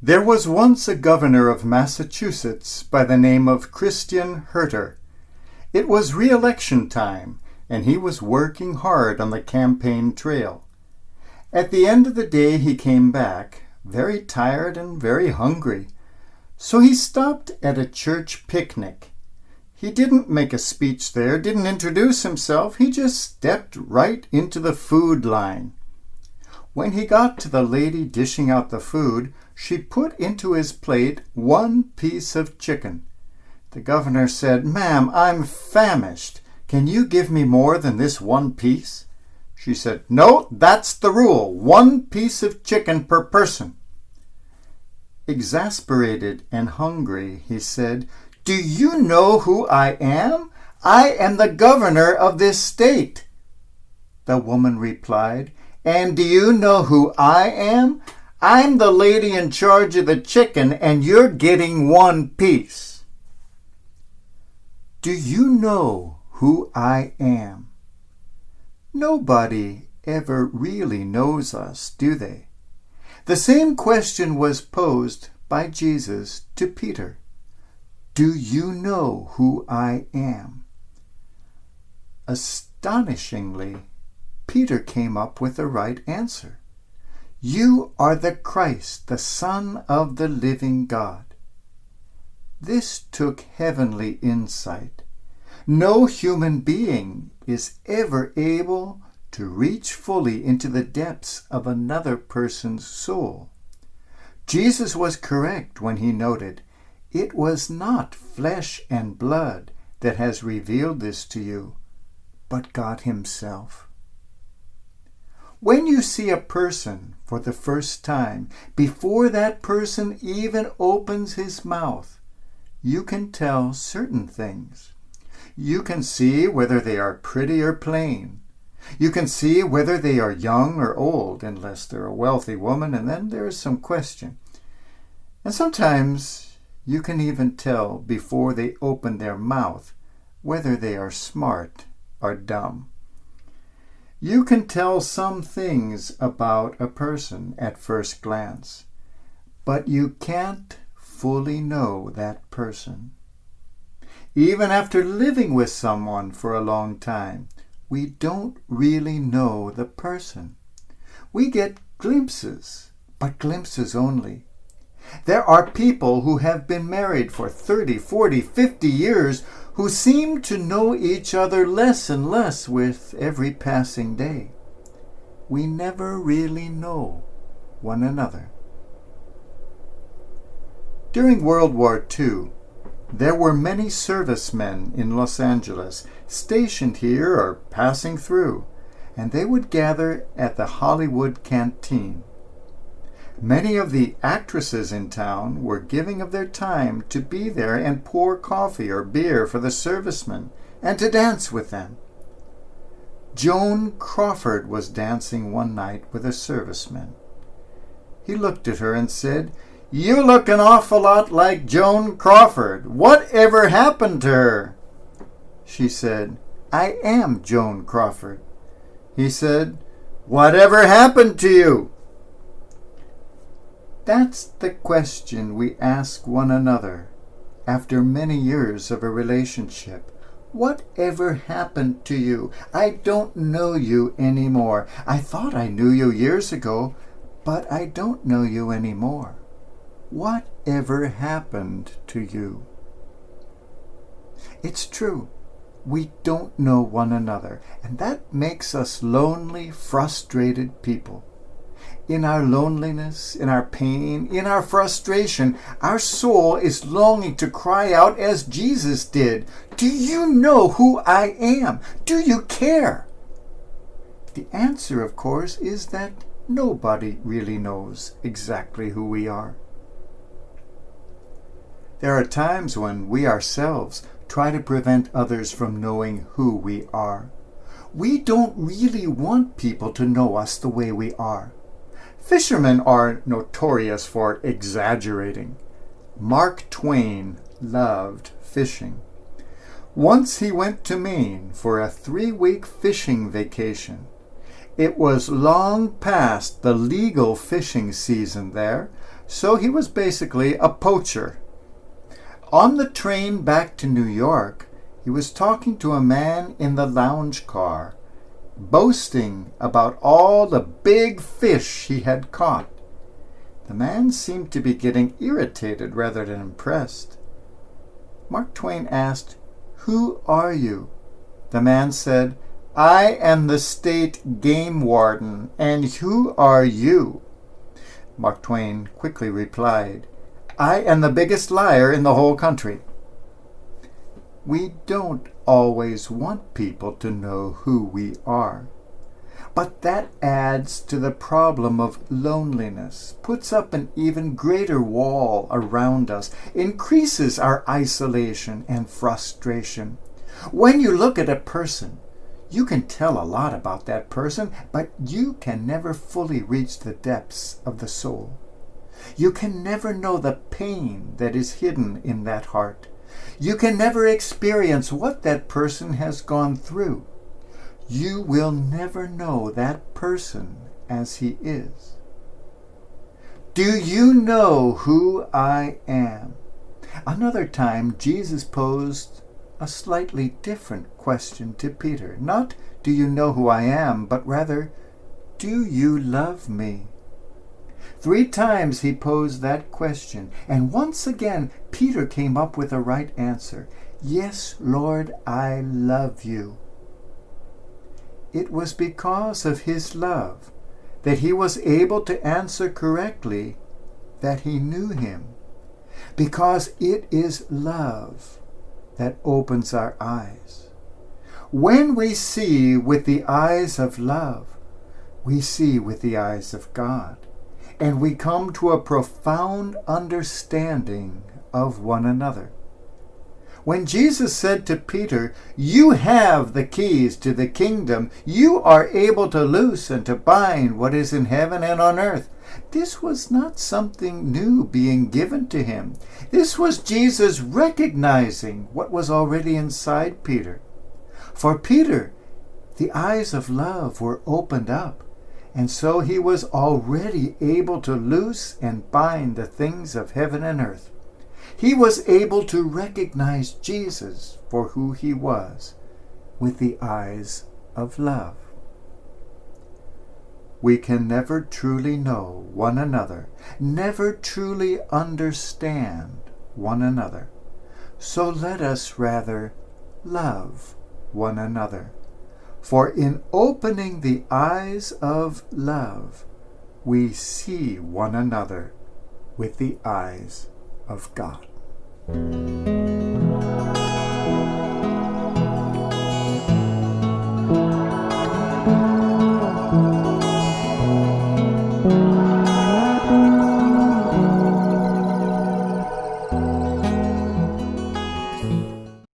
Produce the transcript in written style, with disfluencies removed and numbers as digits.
There was once a governor of Massachusetts by the name of Christian Herter. It was re-election time, and he was working hard on the campaign trail. At the end of the day he came back, very tired and very hungry. So he stopped at a church picnic. He didn't make a speech there, didn't introduce himself. He just stepped right into the food line. When he got to the lady dishing out the food, she put into his plate one piece of chicken. The governor said, "Ma'am, I'm famished. Can you give me more than this one piece?" She said, "No, that's the rule. One piece of chicken per person." Exasperated and hungry, he said, "Do you know who I am? I am the governor of this state." The woman replied, "And do you know who I am? I'm the lady in charge of the chicken, and you're getting one piece." Do you know who I am? Nobody ever really knows us, do they? The same question was posed by Jesus to Peter. Do you know who I am? Astonishingly, Peter came up with the right answer. You are the Christ, the Son of the living God. This took heavenly insight. No human being is ever able to reach fully into the depths of another person's soul. Jesus was correct when he noted, "It was not flesh and blood that has revealed this to you, but God himself." When you see a person for the first time, before that person even opens his mouth, you can tell certain things. You can see whether they are pretty or plain. You can see whether they are young or old, unless they're a wealthy woman, and then there is some question. And sometimes you can even tell before they open their mouth whether they are smart or dumb. You can tell some things about a person at first glance, but you can't fully know that person. Even after living with someone for a long time, we don't really know the person. We get glimpses, but glimpses only. There are people who have been married for 30, 40, 50 years who seem to know each other less and less with every passing day. We never really know one another. During World War II, there were many servicemen in Los Angeles stationed here or passing through, and they would gather at the Hollywood Canteen. Many of the actresses in town were giving of their time to be there and pour coffee or beer for the servicemen and to dance with them. Joan Crawford was dancing one night with a serviceman. He looked at her and said, "You look an awful lot like Joan Crawford. Whatever happened to her?" She said, "I am Joan Crawford." He said, "Whatever happened to you?" That's the question we ask one another after many years of a relationship. Whatever happened to you? I don't know you anymore. I thought I knew you years ago, but I don't know you anymore. Whatever happened to you? It's true. We don't know one another, and that makes us lonely, frustrated people. In our loneliness, in our pain, in our frustration, our soul is longing to cry out as Jesus did, "Do you know who I am? Do you care?" The answer, of course, is that nobody really knows exactly who we are. There are times when we ourselves try to prevent others from knowing who we are. We don't really want people to know us the way we are. Fishermen are notorious for exaggerating. Mark Twain loved fishing. Once he went to Maine for a 3-week fishing vacation. It was long past the legal fishing season there, So he was basically a poacher. On the train back to New York, he was talking to a man in the lounge car, boasting about all the big fish he had caught. The man seemed to be getting irritated rather than impressed. Mark Twain asked, "Who are you?" The man said, "I am the state game warden, and who are you?" Mark Twain quickly replied, "I am the biggest liar in the whole country." We don't always want people to know who we are, but that adds to the problem of loneliness, puts up an even greater wall around us, increases our isolation and frustration. When you look at a person, you can tell a lot about that person, but you can never fully reach the depths of the soul. You can never know the pain that is hidden in that heart. You can never experience what that person has gone through. You will never know that person as he is. Do you know who I am? Another time, Jesus posed a slightly different question to Peter. Not, do you know who I am, but rather, do you love me? 3 times he posed that question, and once again Peter came up with the right answer. Yes, Lord, I love you. It was because of his love that he was able to answer correctly that he knew him. Because it is love that opens our eyes. When we see with the eyes of love, we see with the eyes of God, and we come to a profound understanding of one another. When Jesus said to Peter, "You have the keys to the kingdom. You are able to loose and to bind what is in heaven and on earth," this was not something new being given to him. This was Jesus recognizing what was already inside Peter. For Peter, the eyes of love were opened up, and so he was already able to loose and bind the things of heaven and earth. He was able to recognize Jesus for who he was with the eyes of love. We can never truly know one another, never truly understand one another. So let us rather love one another. For in opening the eyes of love, we see one another with the eyes of God.